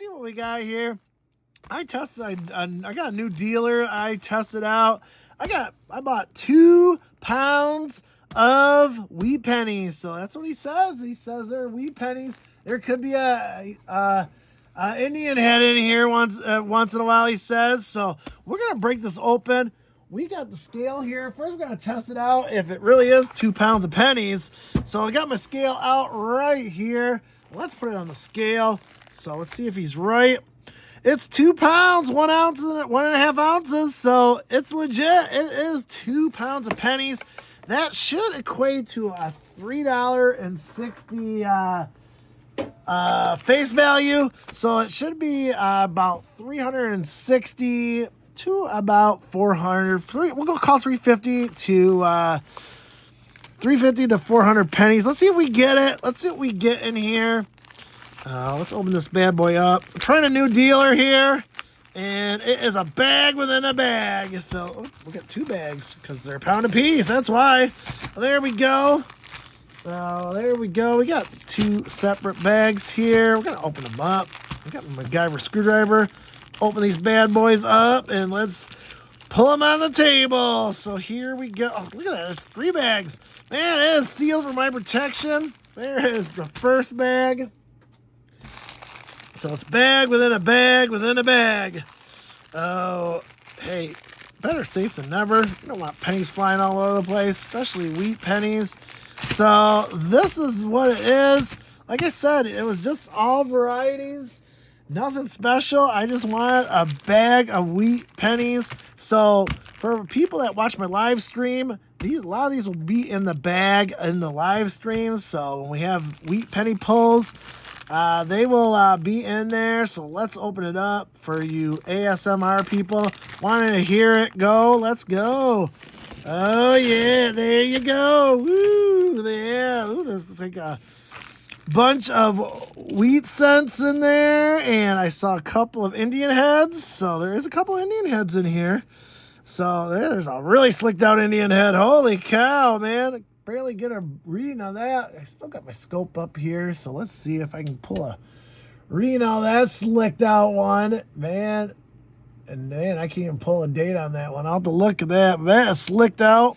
see what we got here. I got a new dealer. I tested out. I bought 2 pounds of wheat pennies. So that's what he says. He says they're wheat pennies. There could be a Indian head in here once in a while, he says. So we're gonna break this open. We got the scale here. First, we're gonna test it out if it really is 2 pounds of pennies. So I got my scale out right here. Let's put it on the scale. So let's see if he's right. It's 2 pounds, 1 ounce, and 1.5 ounces. So it's legit. It is 2 pounds of pennies. That should equate to a $3.60 face value. So it should be about 360 to about 400. We'll go call 350 to 400 pennies. Let's see if we get it. Let's see what we get in here. Let's open this bad boy up. I'm trying a new dealer here, and it is a bag within a bag. So we got 2 bags because they're a pound apiece. That's why. There we go. There we go. We got 2 separate bags here. We're gonna open them up. I got my MacGyver screwdriver. Open these bad boys up and let's pull them on the table. So here we go. Oh, look at that. There's 3 bags. Man, it is sealed for my protection. There is the first bag. So it's bag within a bag within a bag. Oh, hey, better safe than never. You don't want pennies flying all over the place, especially wheat pennies. So this is what it is. Like I said, it was just all varieties. Nothing special. I just want a bag of wheat pennies. So for people that watch my live stream, a lot of these will be in the bag in the live stream. So when we have wheat penny pulls, they will be in there. So let's open it up for you ASMR people wanting to hear it go. Let's go. Oh yeah, there you go. Woo, yeah. Ooh, there's like a bunch of wheat cents in there, and I saw a couple of Indian heads. So there is a couple Indian heads in here. So there's a really slicked out Indian head. Holy cow, man. I barely get a reading on that. I still got my scope up here. So let's see if I can pull a reading on that slicked out one. Man, and man, I can't even pull a date on that one. I'll have to look at that. Man, it's slicked out.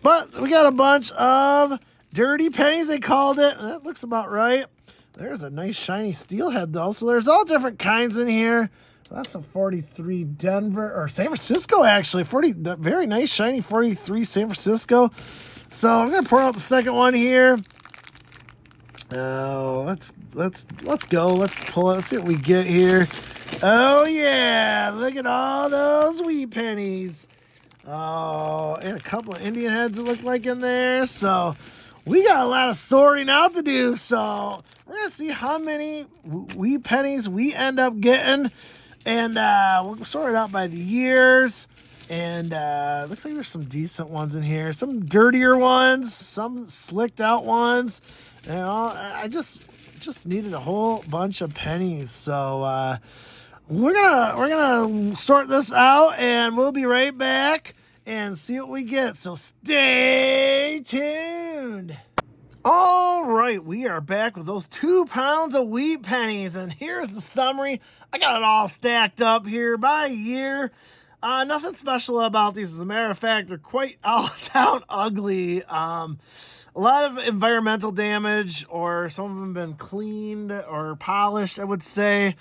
But we got a bunch of dirty pennies, they called it. That looks about right. There's a nice shiny steelhead though. So there's all different kinds in here. That's a 43 Denver or San Francisco actually. Very nice shiny 43 San Francisco. So I'm gonna pour out the second one here. Oh, let's go. Let's pull it. Let's see what we get here. Oh yeah, look at all those wheat pennies. Oh, and a couple of Indian heads it look like in there. So we got a lot of sorting out to do. So we're gonna see how many wheat pennies we end up getting, and we'll sort it out by the years. And looks like there's some decent ones in here, some dirtier ones, some slicked out ones. And I just needed a whole bunch of pennies. So we're gonna sort this out, and we'll be right back and see what we get. So stay tuned. All right, we are back with those 2 pounds of wheat pennies, and here's the summary. I got it all stacked up here by year. Nothing special about these. As a matter of fact, they're quite all down ugly. A lot of environmental damage, or some of them have been cleaned or polished, I would say.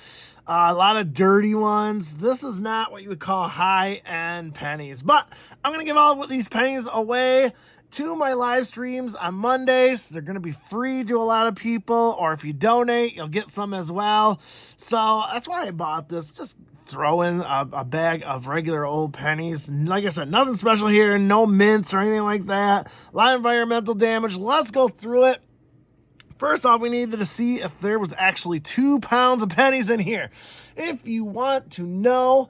A lot of dirty ones. This is not what you would call high-end pennies. But I'm going to give all of these pennies away to my live streams on Mondays. They're going to be free to a lot of people. Or if you donate, you'll get some as well. So that's why I bought this. Just throw in a bag of regular old pennies. Like I said, nothing special here. No mints or anything like that. A lot of environmental damage. Let's go through it. First off, we needed to see if there was actually 2 pounds of pennies in here. If you want to know,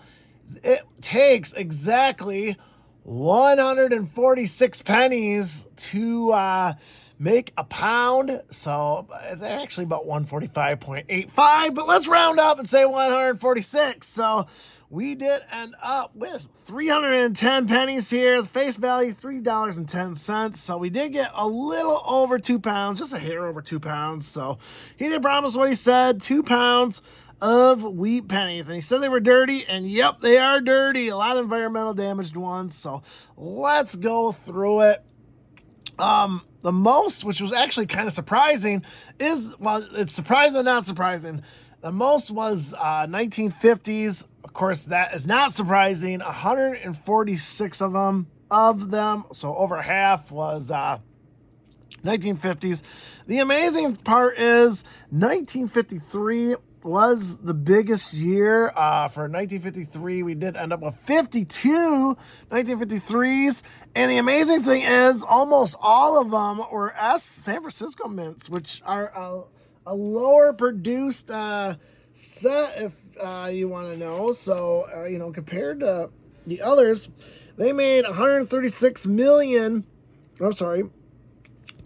it takes exactly 146 pennies to make a pound. So it's actually about 145.85, but let's round up and say 146. So we did end up with 310 pennies here. The face value, $3.10. So we did get a little over 2 pounds, just a hair over 2 pounds. So he did promise what he said, 2 pounds of wheat pennies. And he said they were dirty, and yep, they are dirty. A lot of environmental damaged ones. So let's go through it. The most, which was actually kind of surprising, is, well, it's surprising, not surprising. The most was 1950s. Of course, that is not surprising. 146 of them. So over half was 1950s. The amazing part is 1953 was the biggest year. For 1953, we did end up with 52 1953s. And the amazing thing is almost all of them were San Francisco mints, which are a lower produced set, if you want to know. So, compared to the others, they made 136 million. I'm sorry.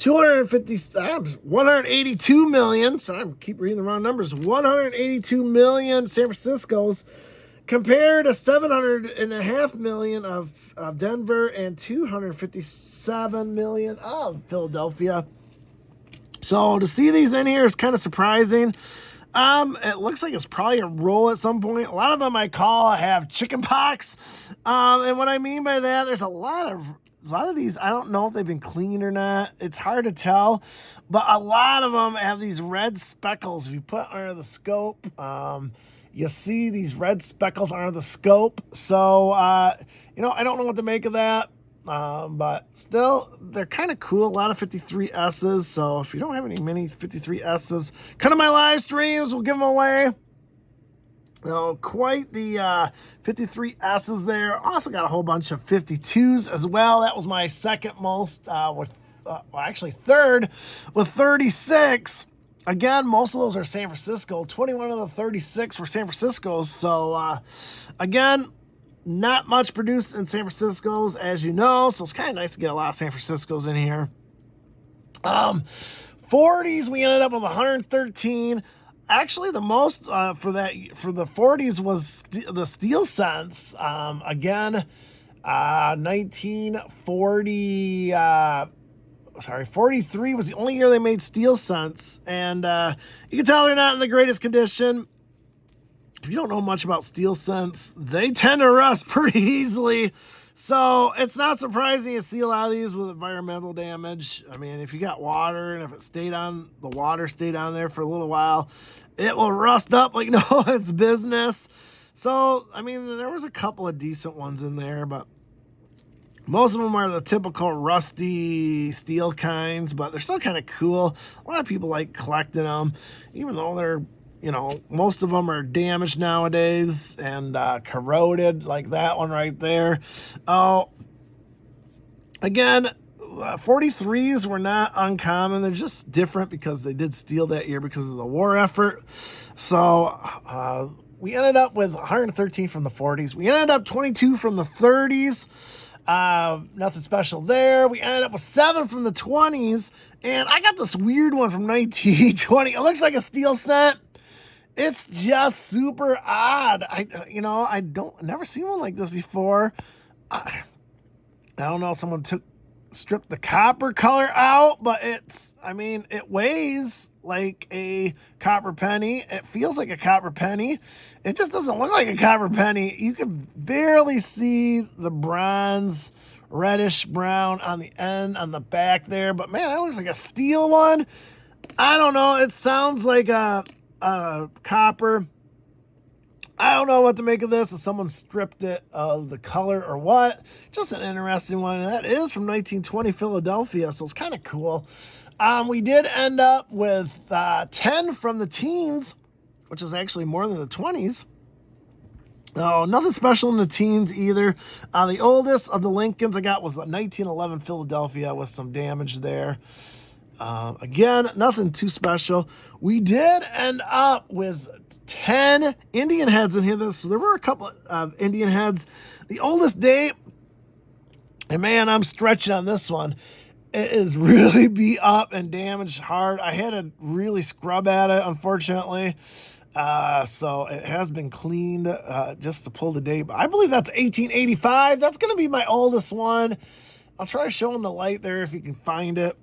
182 million. So I keep reading the wrong numbers. 182 million San Francisco's compared to 700.5 million of Denver and 257 million of Philadelphia. So to see these in here is kind of surprising. It looks like it's probably a roll at some point. A lot of them I call have chicken pox. And what I mean by that, there's a lot of these, I don't know if they've been cleaned or not. It's hard to tell, but a lot of them have these red speckles. If you put under the scope, you see these red speckles under the scope. So, I don't know what to make of that. But still, they're kind of cool. A lot of 53S's. So if you don't have any mini 53S's, come to my live streams. We'll give them away. Quite the 53S's there. Also got a whole bunch of 52s as well. That was my second most, actually third with 36. Again, most of those are San Francisco. 21 of the 36 were San Francisco's. So, again, not much produced in San Francisco's, as you know. So it's kind of nice to get a lot of San Francisco's in here. 40s, we ended up with 113. Actually, the most for the 40s was the steel cents. Again, 1940. 43 was the only year they made steel cents, and you can tell they're not in the greatest condition. If you don't know much about steel cents, they tend to rust pretty easily. So it's not surprising to see a lot of these with environmental damage. I mean, if you got water and if the water stayed on there for a little while, it will rust up like no it's business. So, I mean, there was a couple of decent ones in there, but most of them are the typical rusty steel kinds, but they're still kind of cool. A lot of people like collecting them, even though they're, most of them are damaged nowadays and corroded, like that one right there. Oh, again, 43s were not uncommon. They're just different because they did steal that year because of the war effort. So we ended up with 113 from the 40s. We ended up 22 from the 30s. Nothing special there. We ended up with 7 from the 20s. And I got this weird one from 1920. It looks like a steel cent. It's just super odd. Never seen one like this before. I don't know if someone stripped the copper color out, but it weighs like a copper penny. It feels like a copper penny. It just doesn't look like a copper penny. You can barely see the bronze, reddish brown on the end, on the back there, but man, that looks like a steel one. I don't know. It sounds like a copper. I don't know what to make of this, if someone stripped it of the color or what. Just an interesting one. And that is from 1920 Philadelphia, so it's kind of cool. We did end up with 10 from the teens, which is actually more than the 20s. Oh, nothing special in the teens either. The oldest of the Lincolns I got was 1911 Philadelphia with some damage there. Again, nothing too special. We did end up with 10 Indian heads in here. So there were a couple of Indian heads. The oldest date, and man, I'm stretching on this one. It is really beat up and damaged hard. I had to really scrub at it, unfortunately. So it has been cleaned just to pull the date. But I believe that's 1885. That's going to be my oldest one. I'll try showing the light there if you can find it.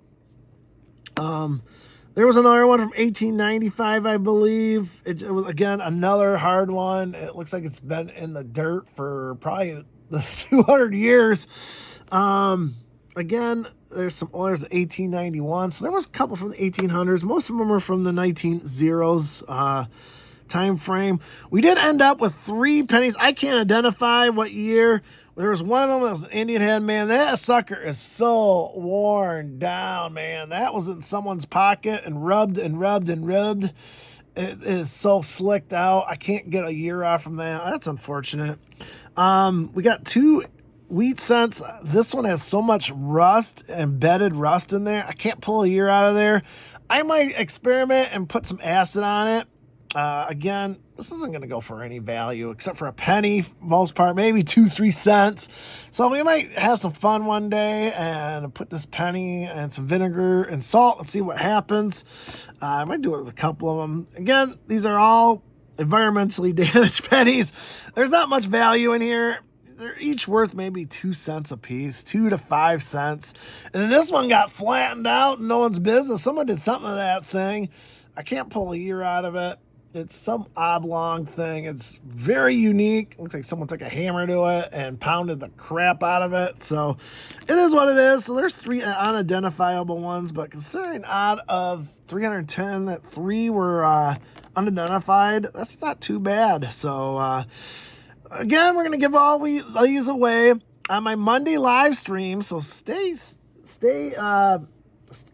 There was another one from 1895, I believe. It was, again, another hard one. It looks like it's been in the dirt for probably the 200 years. Again, there's some others, 1891. So there was a couple from the 1800s. Most of them are from the 1900s time frame. We did end up with 3 pennies. I can't identify what year. There was one of them that was an Indian head. Man, that sucker is so worn down, man. That was in someone's pocket and rubbed and rubbed and rubbed. It is so slicked out. I can't get a year off from that. That's unfortunate. We got 2 wheat cents. This one has so much rust, embedded rust in there. I can't pull a year out of there. I might experiment and put some acid on it. Again, this isn't going to go for any value except for a penny, for most part, maybe 2-3 cents. So we might have some fun one day and put this penny and some vinegar and salt and see what happens. I might do it with a couple of them. Again, these are all environmentally damaged pennies. There's not much value in here. They're each worth maybe 2 cents a piece, 2 to 5 cents. And then this one got flattened out, no one's business. Someone did something to that thing. I can't pull a year out of it. It's some oblong thing. It's very unique. Looks like someone took a hammer to it and pounded the crap out of it. So it is what it is. So there's 3 unidentifiable ones, but considering out of 310 that 3 were unidentified, that's not too bad. So again, we're going to give all these away on my Monday live stream. So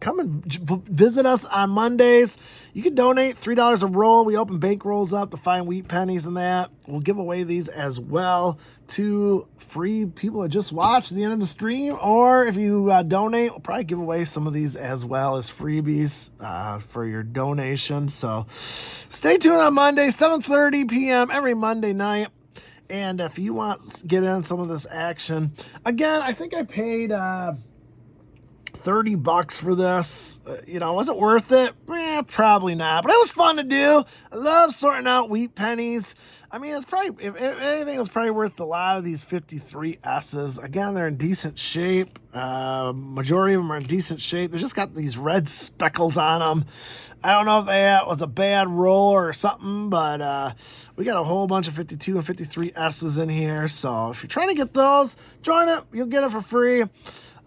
come and visit us on Mondays. You can donate $3 a roll. We open bank rolls up to find wheat pennies and that. We'll give away these as well to free people that just watch the end of the stream. Or if you donate, we'll probably give away some of these as well as freebies for your donation. So stay tuned on Monday, 7:30 p.m. every Monday night. And if you want to get in some of this action, again, I think I paid $30 for this. Was it worth it? Probably not, but it was fun to do. I love sorting out wheat pennies. I mean, it's probably, if anything, it was probably worth a lot of these 53 S's. Again, they're in decent shape. Majority of them are in decent shape. They just got these red speckles on them. I don't know if that was a bad roll or something, but we got a whole bunch of 52 and 53 S's in here. So if you're trying to get those, join it. You'll get it for free.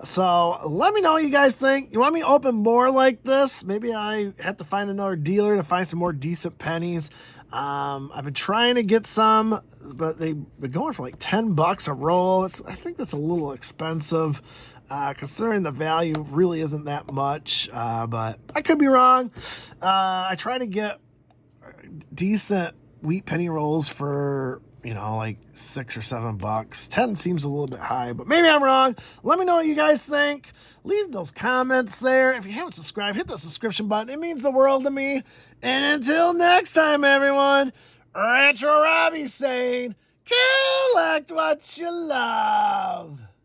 So let me know what you guys think. You want me to open more like this? Maybe I have to find another dealer to find some more decent pennies. I've been trying to get some, but they've been going for like $10 a roll. I think that's a little expensive, considering the value really isn't that much, but I could be wrong. I try to get decent wheat penny rolls for like $6 or $7. 10 seems a little bit high, but maybe I'm wrong. Let me know what you guys think. Leave those comments there. If you haven't subscribed, hit the subscription button. It means the world to me. And until next time, everyone, Retro Robbie saying, collect what you love.